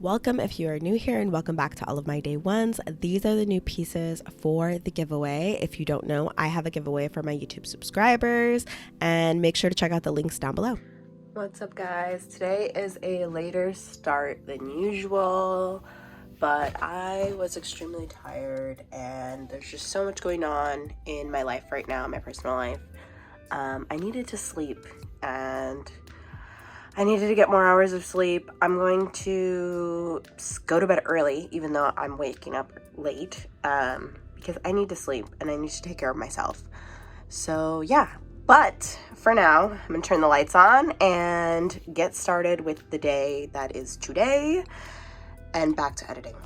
Welcome if you are new here, and welcome back to all of my day ones. These are the new pieces for the giveaway. If you don't know, I have a giveaway for my YouTube subscribers, and make sure to check out the links down below. What's up, guys? Today is a later start than usual, but I was extremely tired and there's just so much going on in my life right now, my personal life. I needed to sleep and I needed to get more hours of sleep. I'm going to go to bed early, even though I'm waking up late, because I need to sleep and I need to take care of myself. So yeah, but for now, I'm gonna turn the lights on and get started with the day that is today and back to editing.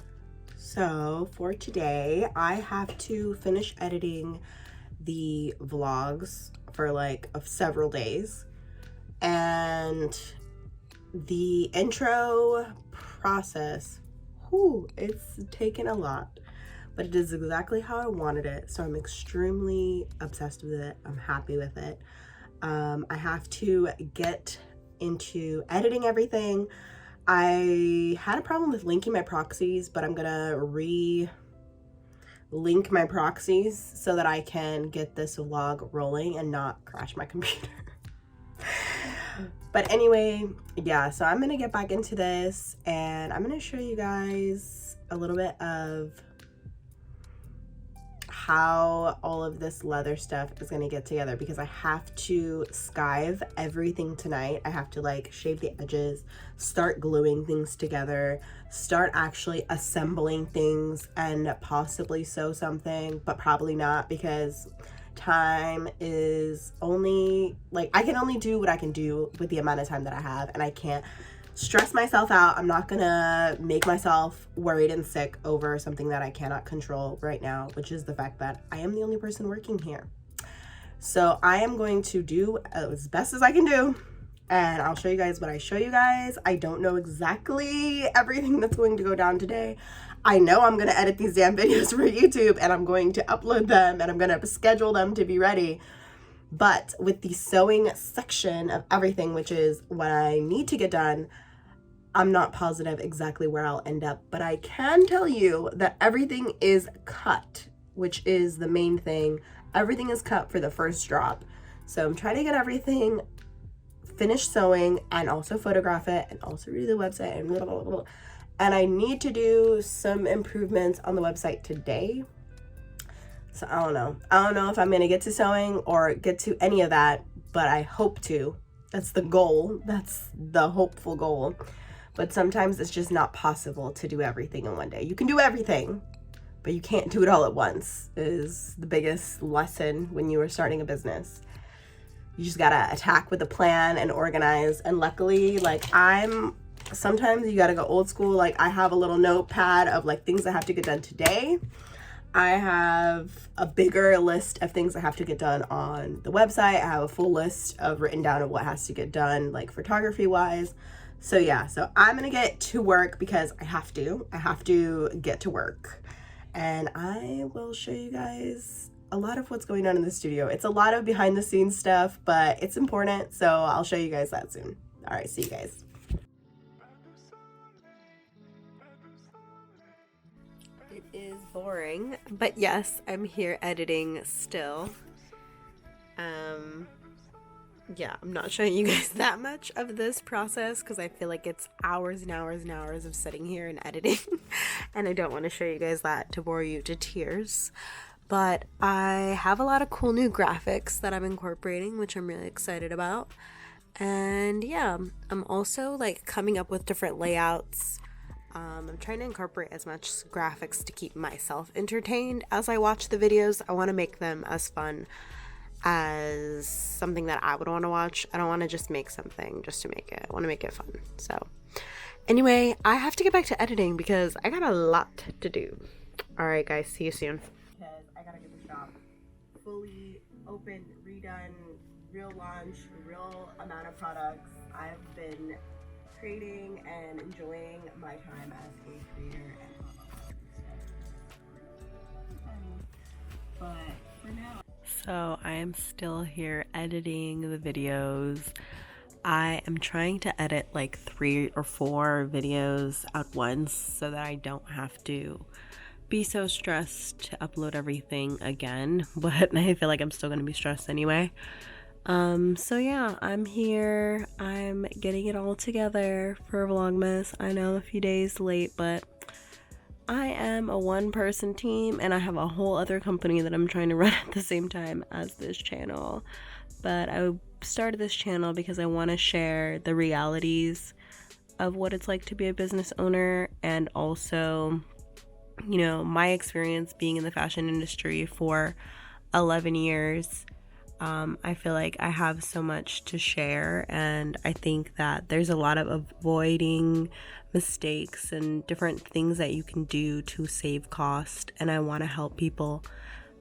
So for today, I have to finish editing the vlogs for like several days. And the intro process, it's taken a lot, but it is exactly how I wanted it. So I'm extremely obsessed with it. I'm happy with it. I have to get into editing everything. I had a problem with linking my proxies, but I'm gonna re-link my proxies so that I can get this vlog rolling and not crash my computer. But anyway, yeah, so I'm gonna get back into this and I'm gonna show you guys a little bit of how all of this leather stuff is gonna get together, because I have to skive everything tonight. I have to like shave the edges, start gluing things together, start actually assembling things, and possibly sew something, but probably not, because time is only like, I can only do what I can do with the amount of time that I have, and I can't stress myself out. I'm not gonna make myself worried and sick over something that I cannot control right now, which is the fact that I am the only person working here. So I am going to do as best as I can do, and I'll show you guys what I show you guys. I don't know exactly everything that's going to go down today. I know I'm going to edit these damn videos for YouTube, and I'm going to upload them, and I'm going to schedule them to be ready. But with the sewing section of everything, which is what I need to get done, I'm not positive exactly where I'll end up. But I can tell you that everything is cut, which is the main thing. Everything is cut for the first drop. So I'm trying to get everything finished sewing and also photograph it and also redo the website and blah, blah, blah, blah. And I need to do some improvements on the website today. So I don't know if I'm gonna get to sewing or get to any of that, but I hope to. That's the goal. That's the hopeful goal. But sometimes it's just not possible to do everything in one day. You can do everything, but you can't do it all at once, is the biggest lesson when you are starting a business. You just gotta attack with a plan and organize. And luckily, like, sometimes you gotta go old school. Like, I have a little notepad of like things that have to get done today. I have a bigger list of things that have to get done on the website. I have a full list of written down of what has to get done, like photography wise. So yeah, so I'm gonna get to work because I have to get to work. And I will show you guys a lot of what's going on in the studio. It's a lot of behind the scenes stuff, but it's important. So I'll show you guys that soon. All right, see you guys. It is boring, but yes, I'm here editing still. Yeah, I'm not showing you guys that much of this process because I feel like it's hours and hours and hours of sitting here and editing. And I don't want to show you guys that to bore you to tears. But I have a lot of cool new graphics that I'm incorporating, which I'm really excited about. And yeah, I'm also like coming up with different layouts. I'm trying to incorporate as much graphics to keep myself entertained as I watch the videos. I want to make them as fun as something that I would want to watch. I don't want to just make something just to make it. I want to make it fun. So anyway, I have to get back to editing because I got a lot to do. All right, guys, see you soon. Because I gotta get the shop fully open, redone, real launch, real amount of products. I've been creating and enjoying my time as a creator and but for now. So I am still here editing the videos. I am trying to edit like 3 or 4 videos at once so that I don't have to be so stressed to upload everything again, but I feel like I'm still gonna be stressed anyway. So yeah, I'm here. I'm getting it all together for Vlogmas. I know I'm a few days late, but I am a one-person team and I have a whole other company that I'm trying to run at the same time as this channel. But I started this channel because I want to share the realities of what it's like to be a business owner, and also, you know, my experience being in the fashion industry for 11 years. I feel like I have so much to share, and I think that there's a lot of avoiding mistakes and different things that you can do to save cost, and I want to help people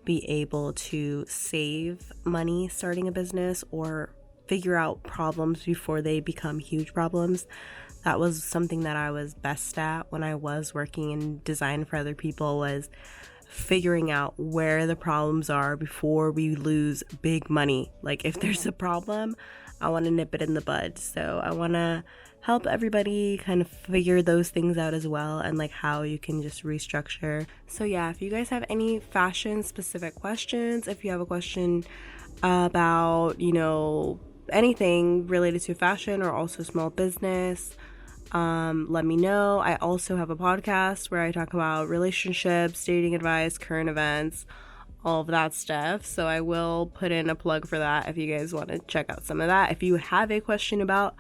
be able to save money starting a business or figure out problems before they become huge problems. That was something that I was best at when I was working in design for other people, was figuring out where the problems are before we lose big money. Like, if there's a problem, I want to nip it in the bud. So I want to help everybody kind of figure those things out as well, and like how you can just restructure. So yeah, if you guys have any fashion specific questions, if you have a question about, you know, anything related to fashion or also small business, let me know. I also have a podcast where I talk about relationships, dating advice, current events, all of that stuff. So I will put in a plug for that if you guys want to check out some of that. If you have a question about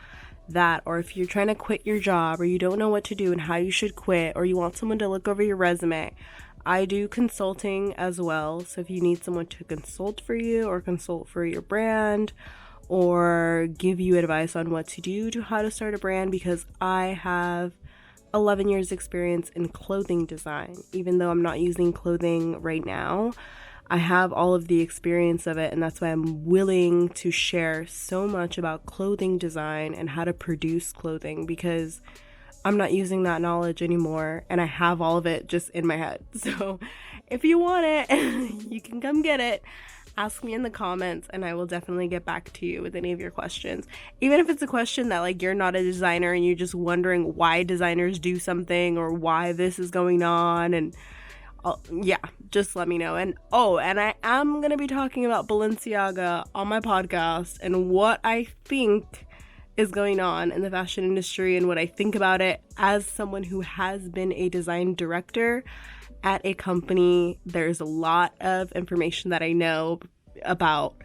that, or if you're trying to quit your job, or you don't know what to do and how you should quit, or you want someone to look over your resume, I do consulting as well. So if you need someone to consult for you or consult for your brand, or give you advice on what to do to how to start a brand, because I have 11 years experience in clothing design. Even though I'm not using clothing right now, I have all of the experience of it, and that's why I'm willing to share so much about clothing design and how to produce clothing, because I'm not using that knowledge anymore and I have all of it just in my head. So if you want it, you can come get it. Ask me in the comments and I will definitely get back to you with any of your questions. Even if it's a question that like you're not a designer and you're just wondering why designers do something or why this is going on, and yeah, just let me know. And and I am going to be talking about Balenciaga on my podcast and what I think is going on in the fashion industry and what I think about it as someone who has been a design director at a company. There's a lot of information that I know about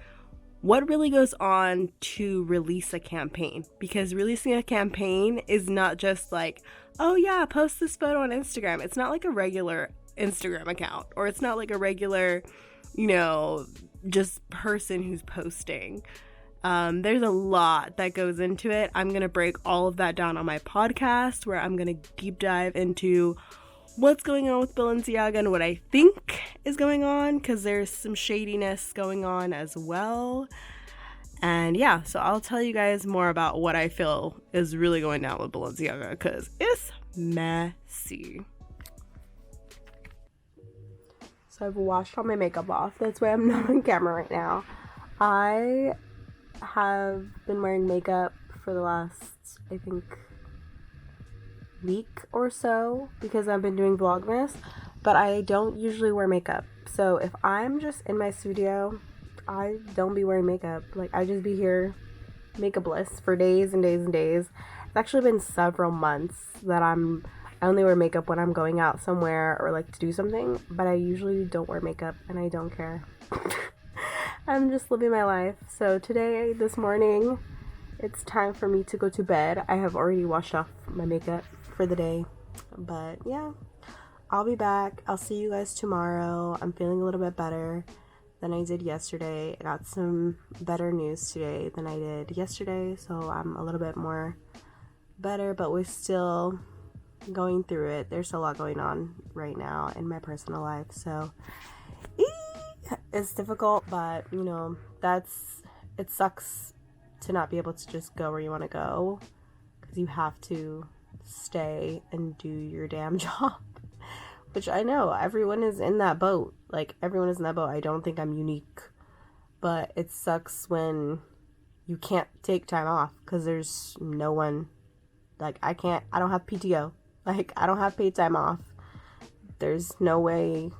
what really goes on to release a campaign, because releasing a campaign is not just like, oh yeah, post this photo on Instagram. It's not like a regular Instagram account, or it's not like a regular, you know, just person who's posting. There's a lot that goes into it. I'm gonna break all of that down on my podcast, where I'm gonna deep dive into what's going on with Balenciaga and what I think is going on, because there's some shadiness going on as well. And yeah, so I'll tell you guys more about what I feel is really going down with Balenciaga, because it's messy. So I've washed all my makeup off. That's why I'm not on camera right now. I have been wearing makeup for the last, I think, week or so, because I've been doing Vlogmas, but I don't usually wear makeup. So if I'm just in my studio, I don't be wearing makeup. Like, I just be here makeupless for days and days and days. It's actually been several months that I only wear makeup when I'm going out somewhere or like to do something, but I usually don't wear makeup and I don't care. I'm just living my life. So today, this morning, it's time for me to go to bed. I have already washed off my makeup for the day, but yeah, I'll be back. I'll see you guys tomorrow. I'm feeling a little bit better than I did yesterday. I got some better news today than I did yesterday, so I'm a little bit more better, but we're still going through it. There's a lot going on right now in my personal life, so it's difficult, but you know, it sucks to not be able to just go where you want to go, because you have to stay and do your damn job, which I know everyone is in that boat. Like, everyone is in that boat. I don't think I'm unique, but it sucks when you can't take time off because there's no one, like, I don't have PTO. Like, I don't have paid time off. There's no way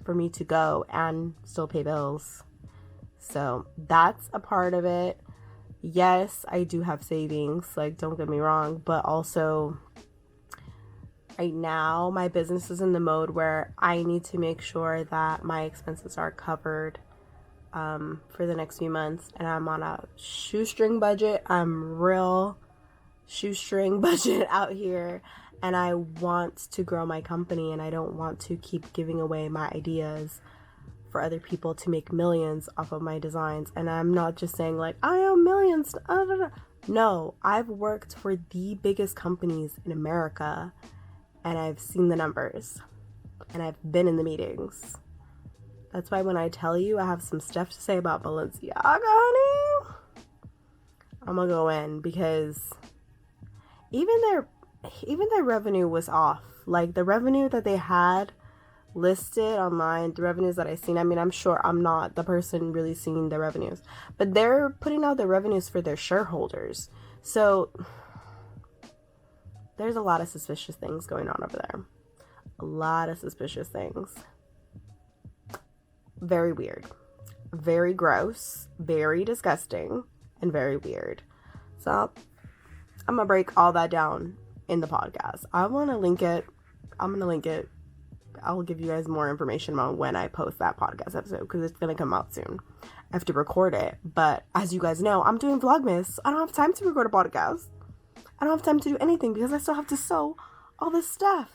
for me to go and still pay bills. So that's a part of it. Yes, I do have savings, like, don't get me wrong, but also right now my business is in the mode where I need to make sure that my expenses are covered for the next few months, and I'm on a shoestring budget. I'm real shoestring budget out here, and I want to grow my company, and I don't want to keep giving away my ideas for other people to make millions off of my designs. And I'm not just saying like, I owe millions. No, I've worked for the biggest companies in America, and I've seen the numbers, and I've been in the meetings. That's why when I tell you I have some stuff to say about Balenciaga, honey, I'm gonna go in, because even their revenue was off. Like, the revenue that they had listed online, the revenues that I've seen, I mean, I'm sure I'm not the person really seeing the revenues, but they're putting out the revenues for their shareholders. So there's a lot of suspicious things going on over there. A lot of suspicious things. Very weird. Very gross. Very disgusting. And very weird. So I'm going to break all that down in the podcast. I'm going to link it. I'll give you guys more information on when I post that podcast episode, because it's going to come out soon. I have to record it. But as you guys know, I'm doing Vlogmas. I don't have time to record a podcast. I don't have time to do anything because I still have to sew all this stuff.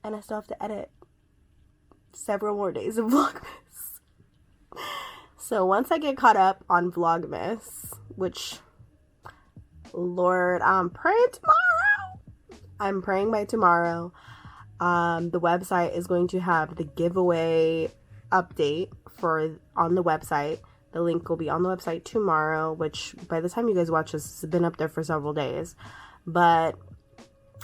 And I still have to edit several more days of Vlogmas. So once I get caught up on Vlogmas, which, Lord, I'm praying tomorrow. I'm praying by tomorrow. The website is going to have the giveaway update on the website. The link will be on the website tomorrow, which by the time you guys watch this, it's been up there for several days. But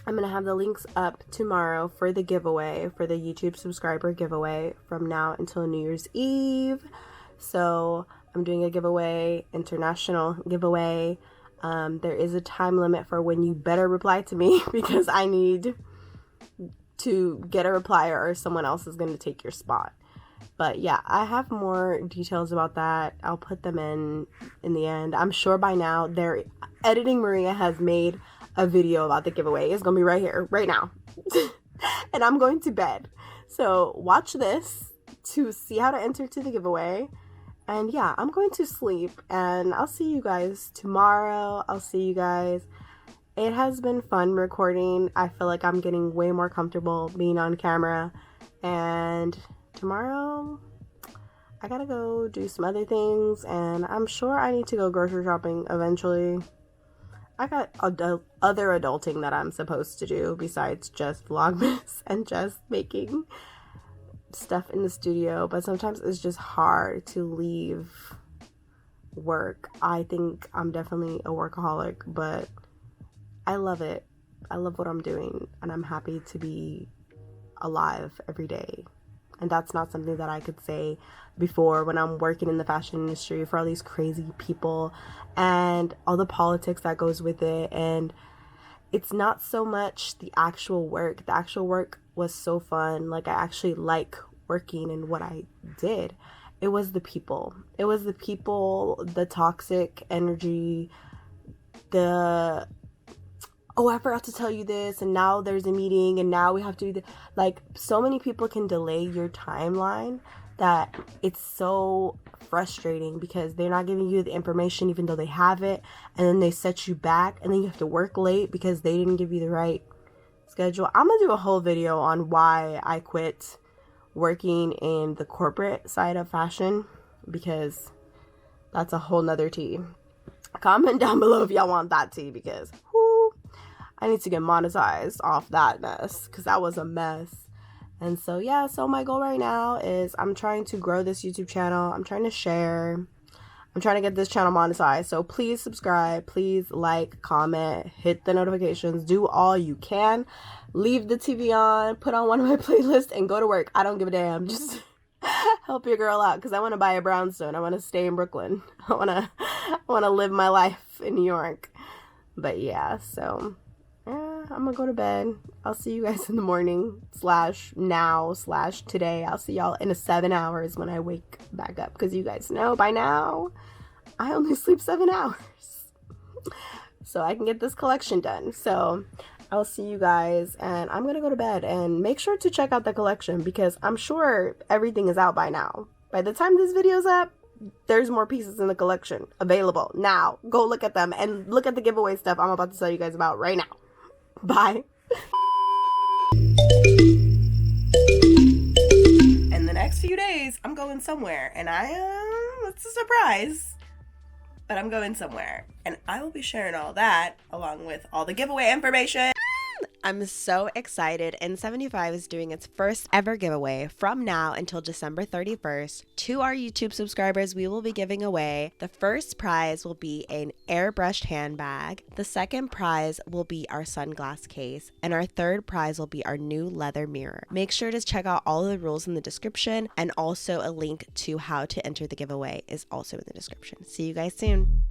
I'm going to have the links up tomorrow for the giveaway, for the YouTube subscriber giveaway from now until New Year's Eve. So I'm doing a giveaway, international giveaway. There is a time limit for when you better reply to me, because I need to get a reply or someone else is going to take your spot. But yeah, I have more details about that. I'll put them in the end. I'm sure by now their editing Maria has made a video about the giveaway. It's gonna be right here, right now. And I'm going to bed. So watch this to see how to enter to the giveaway. And yeah, I'm going to sleep, and I'll see you guys tomorrow. I'll see you guys. It has been fun recording. I feel like I'm getting way more comfortable being on camera. And tomorrow I gotta go do some other things, and I'm sure I need to go grocery shopping eventually. I got other adulting that I'm supposed to do besides just Vlogmas and just making stuff in the studio, but sometimes it's just hard to leave work. I think I'm definitely a workaholic, but I love it. I love what I'm doing, and I'm happy to be alive every day. And that's not something that I could say before, when I'm working in the fashion industry for all these crazy people and all the politics that goes with it. And it's not so much the actual work. The actual work was so fun. Like, I actually like working in what I did. It was the people. It was the people, the toxic energy, the, oh, I forgot to tell you this, and now there's a meeting, and now we have to do the, like, so many people can delay your timeline that it's so frustrating, because they're not giving you the information even though they have it, and then they set you back, and then you have to work late because they didn't give you the right schedule. I'm gonna do a whole video on why I quit working in the corporate side of fashion, because that's a whole nother tea. Comment down below if y'all want that tea, because I need to get monetized off that mess, because that was a mess. And so yeah, so my goal right now is I'm trying to grow this YouTube channel. I'm trying to share. I'm trying to get this channel monetized. So please subscribe, please like, comment, hit the notifications, do all you can. Leave the TV on, put on one of my playlists, and go to work. I don't give a damn. Just help your girl out, because I want to buy a brownstone. I want to stay in Brooklyn. I want to live my life in New York. But yeah, so I'm gonna go to bed. I'll see you guys in the morning / today. I'll see y'all in 7 hours when I wake back up, because you guys know by now I only sleep 7 hours so I can get this collection done. So I'll see you guys, and I'm gonna go to bed. And make sure to check out the collection, because I'm sure everything is out by now. By the time this video's up, there's more pieces in the collection available now. Go look at them and look at the giveaway stuff I'm about to tell you guys about right now. Bye. In the next few days, I'm going somewhere, and it's a surprise, but I'm going somewhere, and I will be sharing all that along with all the giveaway information. I'm so excited. N75 is doing its first ever giveaway from now until December 31st. To our YouTube subscribers, we will be giving away, the first prize will be an airbrushed handbag, the second prize will be our sunglass case, and our third prize will be our new leather mirror. Make sure to check out all of the rules in the description, and also a link to how to enter the giveaway is also in the description. See you guys soon.